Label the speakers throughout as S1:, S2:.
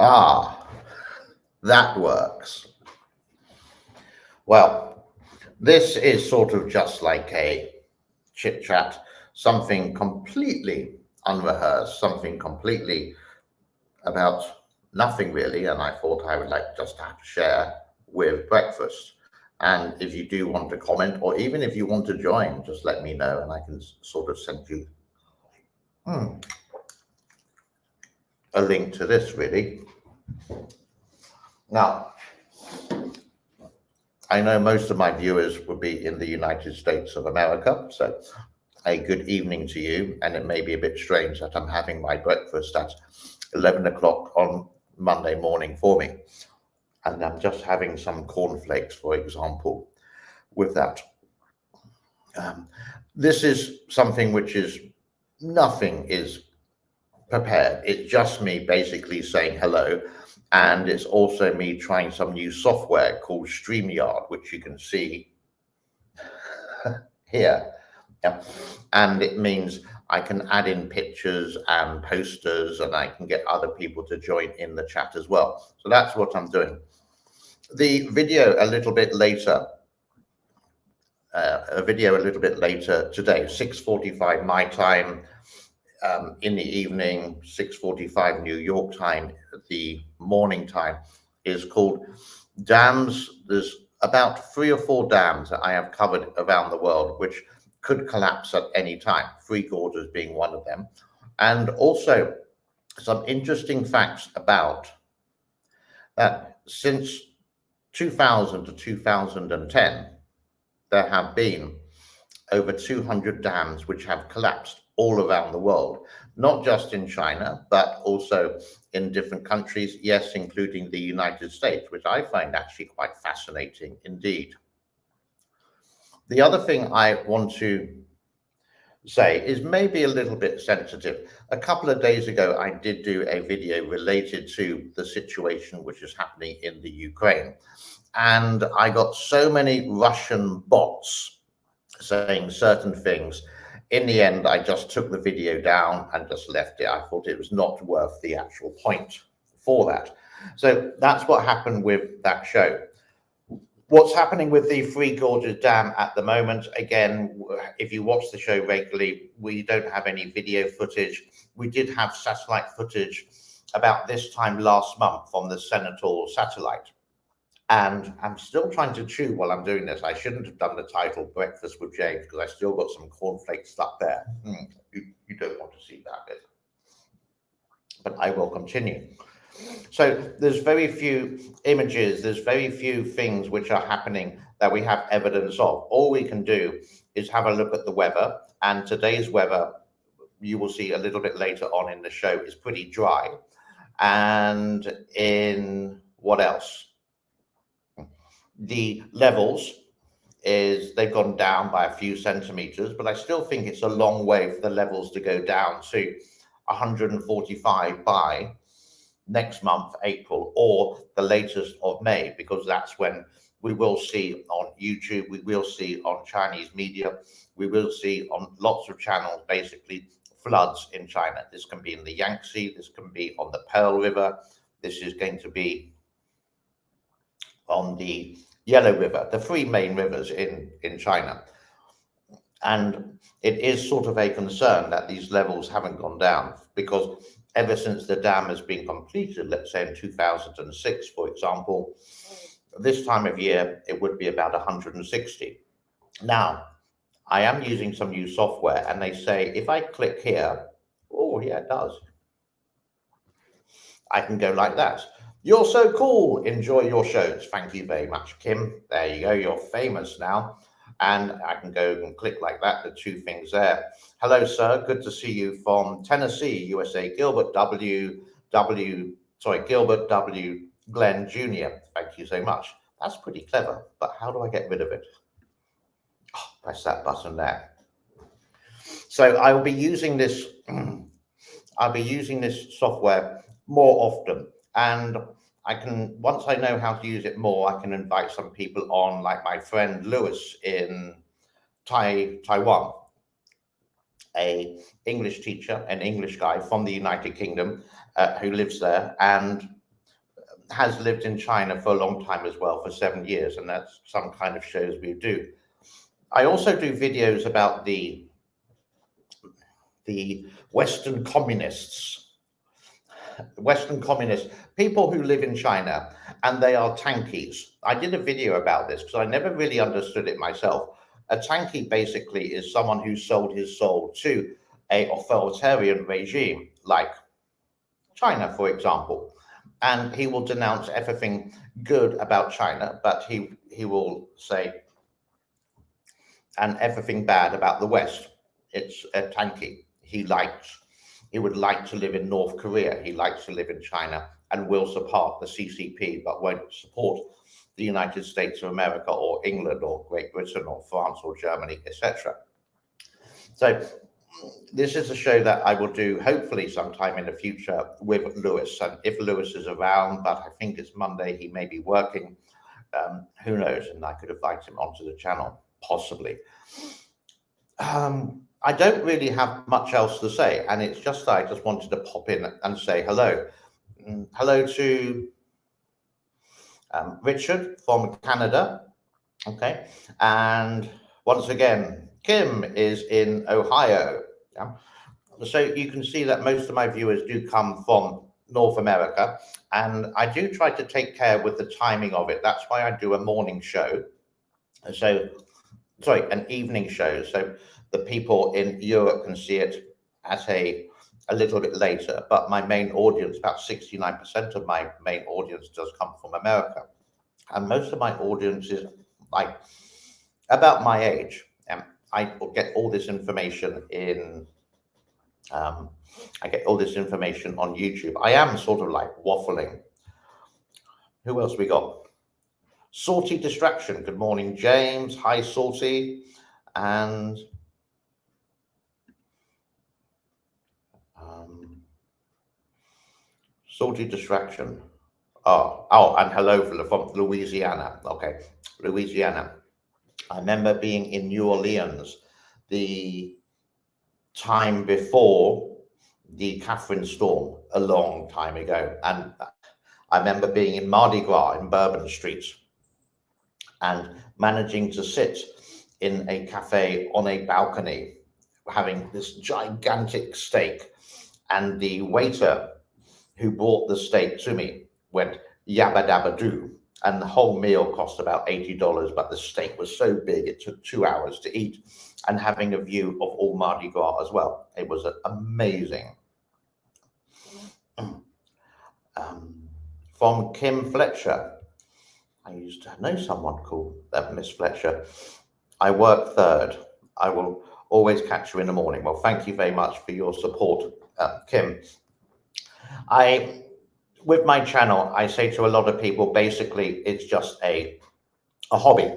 S1: Ah, that works. Well, this is sort of just like a chit chat, something completely unrehearsed, something completely about nothing really. And I thought I would like just to have to share with breakfast. And if you do want to comment, or even if you want to join, just let me know and I can sort of send you a link to this really. Now, I know most of my viewers will be in the United States of America, so a good evening to you. And it may be a bit strange that I'm having my breakfast at 11 o'clock on Monday morning for me. And I'm just having some cornflakes, for example, with that. This is something which is nothing is prepared. It's just me basically saying hello. And it's also me trying some new software called StreamYard, which you can see here. Yeah. And it means I can add in pictures and posters and I can get other people to join in the chat as well. So that's what I'm doing. The video a little bit later, today, 6:45 my time, in the evening, 6:45 New York time, the morning time, is called Dams. There's about 3 or 4 dams that I have covered around the world, which could collapse at any time, Three Gorges being one of them. And also some interesting facts about that since 2000 to 2010, there have been over 200 dams which have collapsed all around the world, not just in China, but also in different countries, yes, including the United States, which I find actually quite fascinating indeed. The other thing I want to say is maybe a little bit sensitive. A couple of days ago, I did do a video related to the situation which is happening in the Ukraine. And I got so many Russian bots saying certain things. In the end, I just took the video down and just left it. I thought it was not worth the actual point for that. So that's what happened with that show. What's happening with the Three Gorges Dam at the moment, again, if you watch the show regularly, we don't have any video footage. We did have satellite footage about this time last month from the Senator satellite. And I'm still trying to chew while I'm doing this. I shouldn't have done the title Breakfast with James because I still got some cornflakes stuck there. You don't want to see that bit. But I will continue. So there's very few images, there's very few things which are happening that we have evidence of. All we can do is have a look at the weather. And today's weather, you will see a little bit later on in the show, is pretty dry. And in what else? The levels they've gone down by a few centimeters, but I still think it's a long way for the levels to go down to 145 by next month, April, or the latest of May, because that's when we will see on YouTube, we will see on Chinese media, we will see on lots of channels, basically floods in China. This can be in the Yangtze, this can be on the Pearl River, this is going to be on the Yellow River, the 3 main rivers in China. And it is sort of a concern that these levels haven't gone down, because ever since the dam has been completed, let's say in 2006, for example, this time of year, it would be about 160. Now, I am using some new software and they say, if I click here, oh yeah, it does. I can go like that. You're so cool. Enjoy your shows. Thank you very much, Kim. There you go. You're famous now. And I can go and click like that, the 2 things there. Hello, sir. Good to see you from Tennessee, USA. Gilbert W. Glenn Jr. Thank you so much. That's pretty clever, but how do I get rid of it? Oh, press that button there. So I will be using this. I'll be using this software more often. And I can, once I know how to use it more, I can invite some people on, like my friend Lewis in Taiwan, an English teacher, an English guy from the United Kingdom who lives there. And has lived in China for a long time as well, for 7 years, and that's some kind of shows we do. I also do videos about the Western communists, people who live in China, and they are tankies. I did a video about this because I never really understood it myself. A tankie basically is someone who sold his soul to an authoritarian regime like China, for example, and he will denounce everything good about China, but he will say and everything bad about the West. It's a tankie. He would like to live in North Korea. He likes to live in China and will support the CCP, but won't support the United States of America or England or Great Britain or France or Germany, etc. So this is a show that I will do hopefully sometime in the future with Lewis. And if Lewis is around, but I think it's Monday, he may be working. Who knows? And I could invite him onto the channel, possibly. I don't really have much else to say, and it's just that I just wanted to pop in and say hello. Hello to Richard from Canada, okay, and once again, Kim is in Ohio. Yeah? So you can see that most of my viewers do come from North America, and I do try to take care with the timing of it. That's why I do a morning show. So, sorry, an evening show. So the people in Europe can see it at a little bit later. But my main audience, about 69% of my main audience does come from America. And most of my audience is like about my age. And I get all this information in I get all this information on YouTube. I am sort of like waffling. Who else we got? Salty Distraction. Good morning, James. Hi, Salty. And Salty Distraction. Oh, and hello from Louisiana. Okay, Louisiana. I remember being in New Orleans the time before the Catherine storm, a long time ago, and I remember being in Mardi Gras in Bourbon Street and managing to sit in a cafe on a balcony having this gigantic steak, and the waiter who brought the steak to me went yabba dabba doo, and the whole meal cost about $80, but the steak was so big it took 2 hours to eat, and having a view of all Mardi Gras as well. It was amazing. From Kim Fletcher. I used to know someone called Miss Fletcher. I work third. I will always catch you in the morning. Well, thank you very much for your support, Kim. With my channel, I say to a lot of people, basically, it's just a hobby.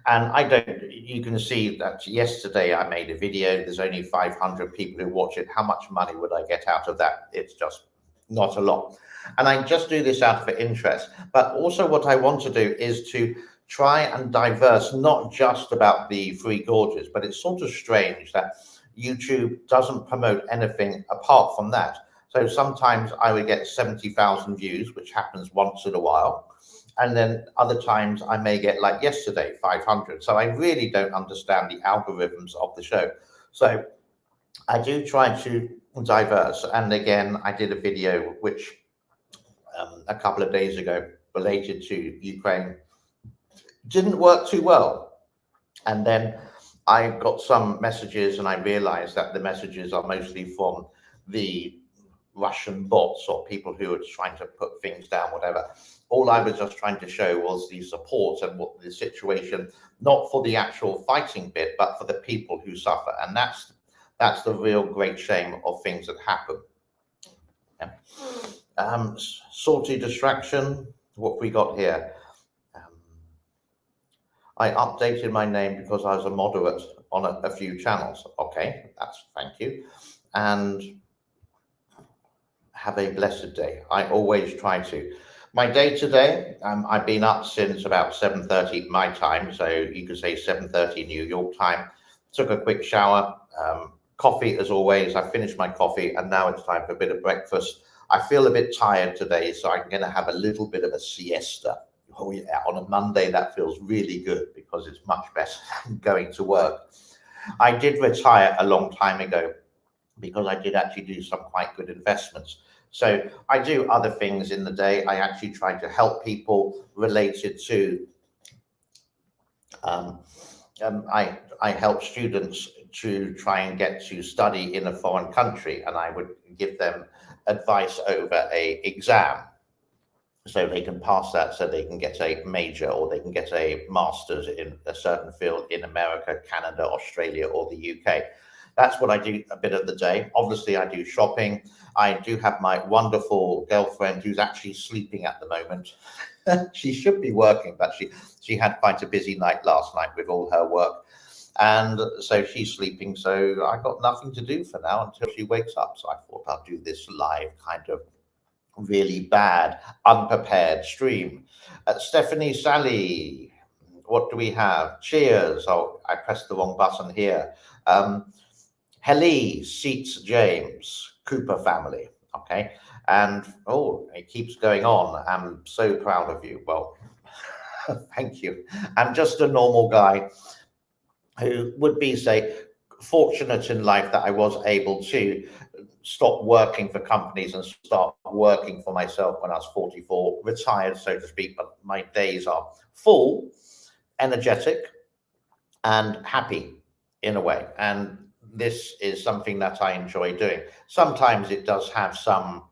S1: And you can see that yesterday I made a video. There's only 500 people who watch it. How much money would I get out of that? It's just not a lot. And I just do this out of interest. But also what I want to do is to try and diverse, not just about the Three Gorges, but it's sort of strange that YouTube doesn't promote anything apart from that. So sometimes I would get 70,000 views, which happens once in a while. And then other times I may get, like yesterday, 500. So I really don't understand the algorithms of the show. So I do try to diverse. And again, I did a video which a couple of days ago related to Ukraine. Didn't work too well. And then I got some messages and I realized that the messages are mostly from the Russian bots or people who are trying to put things down, whatever. All I was just trying to show was the support and what the situation, not for the actual fighting bit, but for the people who suffer. And that's the real great shame of things that happen. Yeah. Salty Distraction, what we got here? I updated my name because I was a moderate on a few channels. Okay, thank you. And have a blessed day. I always try to. My day today, I've been up since about 7:30 my time, so you could say 7:30 New York time. Took a quick shower, coffee as always. I finished my coffee and now it's time for a bit of breakfast. I feel a bit tired today, so I'm going to have a little bit of a siesta. Oh yeah, on a Monday that feels really good because it's much better than going to work. I did retire a long time ago because I did actually do some quite good investments. So I do other things in the day. I actually try to help people related to um, I help students to try and get to study in a foreign country, and I would give them advice over a exam so they can pass that, so they can get a major or they can get a master's in a certain field in America, Canada, Australia, or the UK. That's what I do a bit of the day. Obviously, I do shopping. I do have my wonderful girlfriend who's actually sleeping at the moment. She should be working, but she had quite a busy night last night with all her work. And so she's sleeping. So I got nothing to do for now until she wakes up. So I thought I'll do this live kind of really bad, unprepared stream. Stephanie Sally, what do we have? Cheers. Oh, I pressed the wrong button here. Helly, Seats James, Cooper family. Okay. And oh, it keeps going on. I'm so proud of you. Well, thank you. I'm just a normal guy who would be, say, fortunate in life that I was able to stop working for companies and start working for myself when I was 44, retired, so to speak, but my days are full, energetic, and happy in a way. And this is something that I enjoy doing. Sometimes it does have some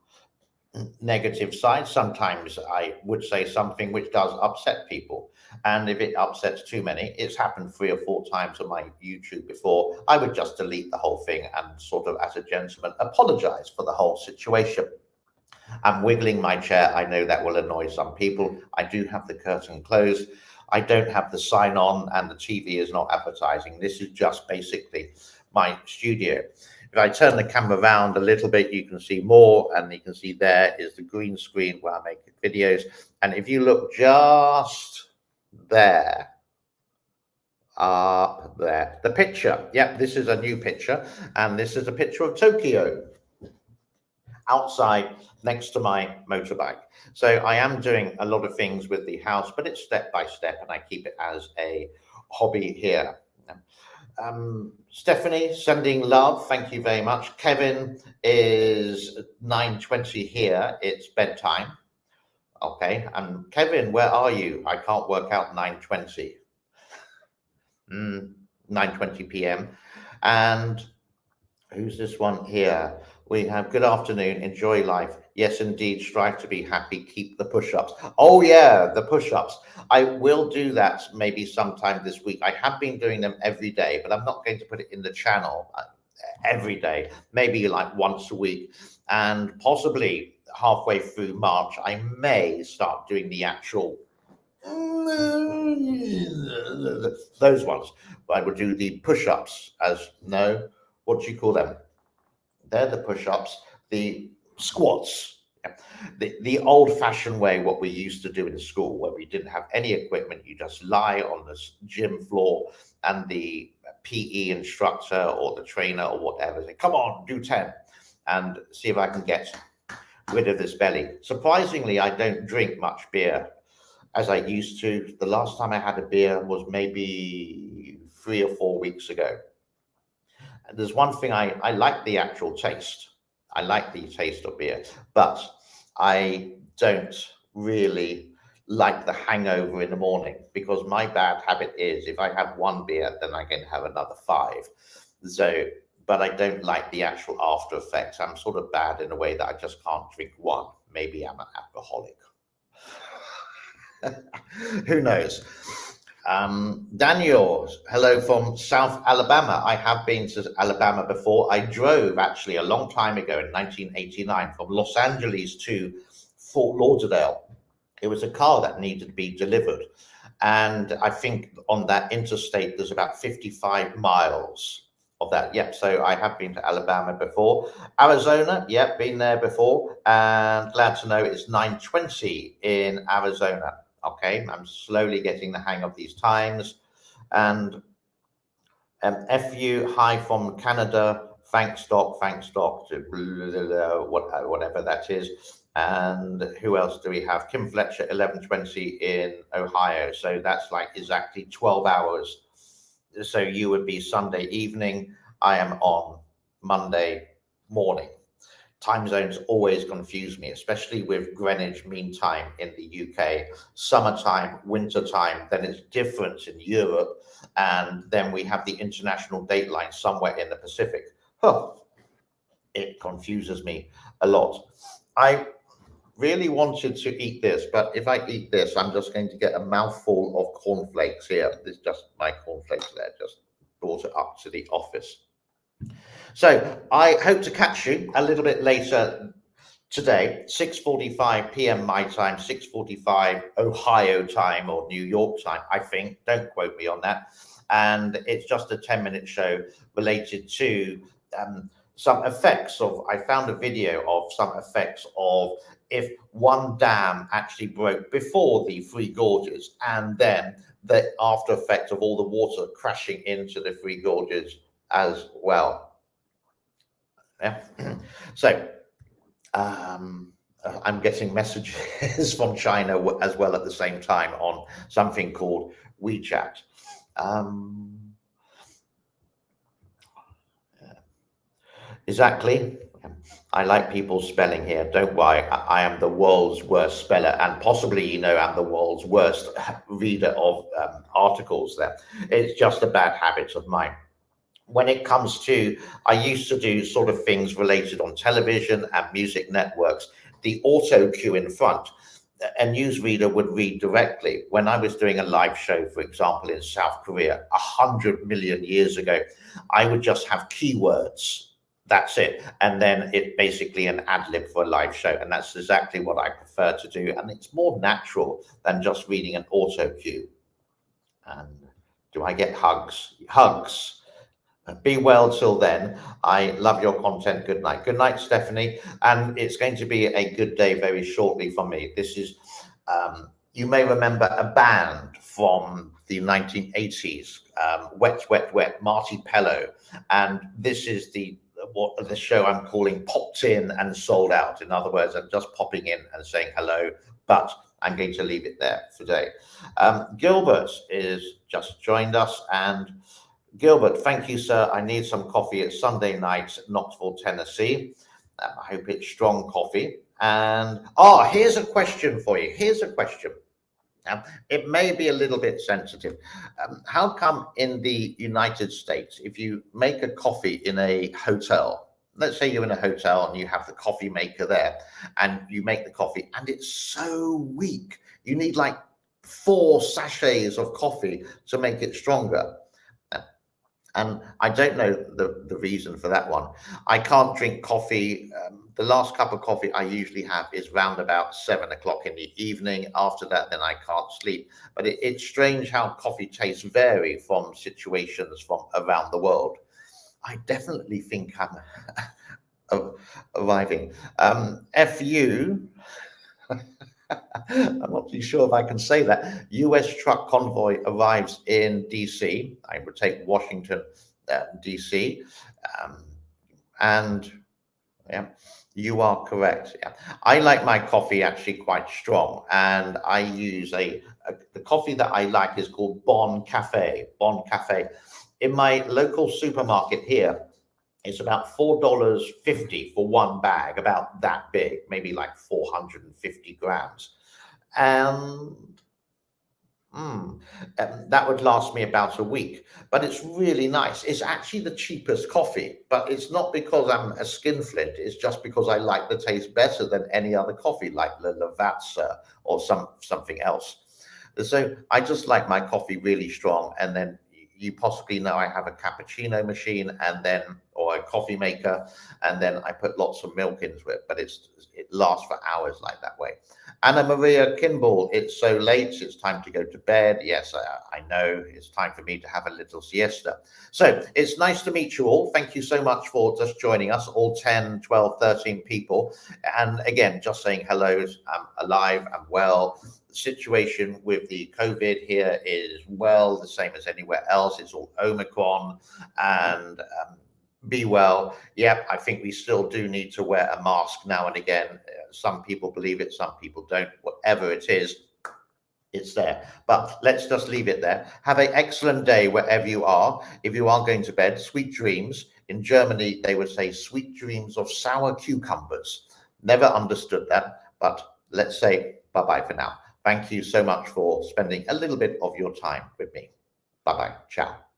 S1: negative side. Sometimes I would say something which does upset people. And if it upsets too many, it's happened 3 or 4 times on my YouTube before, I would just delete the whole thing and sort of, as a gentleman, apologize for the whole situation. I'm wiggling my chair. I know that will annoy some people. I do have the curtain closed. I don't have the sign on, and the TV is not advertising. This is just basically my studio. If I turn the camera around a little bit, you can see more, and you can see there is the green screen where I make videos. And if you look just there, up there, the picture. Yep, this is a new picture, and this is a picture of Tokyo outside next to my motorbike. So I am doing a lot of things with the house, but it's step by step, and I keep it as a hobby here. Stephanie, sending love. Thank you very much. Kevin is 9:20 here. It's bedtime. Okay. And Kevin, where are you? I can't work out 9:20. 9:20 p.m. And who's this one here? We have good afternoon. Enjoy life. Yes, indeed. Strive to be happy. Keep the push-ups. Oh yeah, the push-ups. I will do that maybe sometime this week. I have been doing them every day, but I'm not going to put it in the channel every day. Maybe like once a week, and possibly halfway through March, I may start doing the actual those ones. I would do the push-ups as no. What do you call them? They're the push-ups, the squats, the old-fashioned way, what we used to do in school, where we didn't have any equipment. You just lie on the gym floor, and the PE instructor or the trainer or whatever say, "Come on, do 10, and see if I can get rid of this belly." Surprisingly, I don't drink much beer as I used to. The last time I had a beer was maybe 3 or 4 weeks ago. There's one thing I like the actual taste. I like the taste of beer, but I don't really like the hangover in the morning, because my bad habit is if I have one beer, then I can have another 5. So, but I don't like the actual after effects. I'm sort of bad in a way that I just can't drink one. Maybe I'm an alcoholic. Who knows? Daniel, hello from South Alabama. I have been to Alabama before. I drove actually a long time ago in 1989 from Los Angeles to Fort Lauderdale. It was a car that needed to be delivered. And I think on that interstate, there's about 55 miles of that. Yep. So I have been to Alabama before. Arizona. Yep. Been there before. And glad to know it's 9:20 in Arizona. Okay, I'm slowly getting the hang of these times. And FU, hi from Canada, thanks doc to whatever that is. And who else do we have? Kim Fletcher, 11:20 in Ohio. So that's like exactly 12 hours. So you would be Sunday evening. I am on Monday morning. Time zones always confuse me, especially with Greenwich Mean Time in the UK. Summertime, wintertime, then it's different in Europe. And then we have the international date line somewhere in the Pacific. Huh. It confuses me a lot. I really wanted to eat this, but if I eat this, I'm just going to get a mouthful of cornflakes here. This is just my cornflakes there, just brought it up to the office. So I hope to catch you a little bit later today, 6:45 p.m. my time, 6:45 Ohio time or New York time, I think. Don't quote me on that. And it's just a 10-minute show related to some effects of, I found a video of some effects of if one dam actually broke before the Three Gorges, and then the after effect of all the water crashing into the Three Gorges as well. Yeah. So I'm getting messages from China as well at the same time on something called WeChat. Exactly. I like people's spelling here. Don't worry. I am the world's worst speller, and possibly, I'm the world's worst reader of articles there. It's just a bad habit of mine. When it comes to, I used to do sort of things related on television and music networks, the auto cue in front, a newsreader would read directly. When I was doing a live show, for example, in South Korea, 100 million years ago, I would just have keywords. That's it. And then it basically an ad lib for a live show. And that's exactly what I prefer to do. And it's more natural than just reading an auto cue. And do I get hugs? Hugs. Be well till then. I love your content. Good night. Good night, Stephanie. And it's going to be a good day very shortly for me. This is, you may remember a band from the 1980s, Wet, Wet, Wet, Marty Pello. And this is the show I'm calling Popped In and Sold Out. In other words, I'm just popping in and saying hello, but I'm going to leave it there today. Gilbert is just joined us, and Gilbert, thank you, sir. I need some coffee. It's Sunday night, Knoxville, Tennessee. I hope it's strong coffee. And here's a question for you. Here's a question. It may be a little bit sensitive. How come in the United States, if you make a coffee in a hotel, let's say you're in a hotel and you have the coffee maker there, and you make the coffee, and it's so weak, you need like 4 sachets of coffee to make it stronger. And I don't know the reason for that one. I can't drink coffee. The last cup of coffee I usually have is round about 7 o'clock in the evening. After that, then I can't sleep. But it's strange how coffee tastes vary from situations from around the world. I definitely think I'm arriving. FU. I'm not too sure if I can say that. US truck convoy arrives in DC. I would take Washington, DC. And yeah, you are correct. Yeah, I like my coffee actually quite strong, and I use the coffee that I like is called Bon Cafe. Bon Cafe. In my local supermarket here, it's about $4.50 for one bag, about that big, maybe like 450 grams. And that would last me about a week. But it's really nice. It's actually the cheapest coffee, but it's not because I'm a skinflint. It's just because I like the taste better than any other coffee, like Le Lavazza or something else. So I just like my coffee really strong, and then you possibly know I have a cappuccino machine or a coffee maker, and then I put lots of milk into it, but it lasts for hours like that way. Anna Maria Kimball, it's so late, it's time to go to bed. Yes, I know, it's time for me to have a little siesta. So it's nice to meet you all. Thank you so much for just joining us, all 10, 12, 13 people. And again, just saying hello, I'm alive, I'm well. The situation with the COVID here is the same as anywhere else. It's all Omicron, and Be well. Yep, I think we still do need to wear a mask now and again. Some people believe it, some people don't. Whatever it is, it's there. But let's just leave it there. Have an excellent day wherever you are. If you are going to bed, sweet dreams. In Germany, they would say sweet dreams of sour cucumbers. Never understood that, but let's say bye-bye for now. Thank you so much for spending a little bit of your time with me. Bye-bye. Ciao.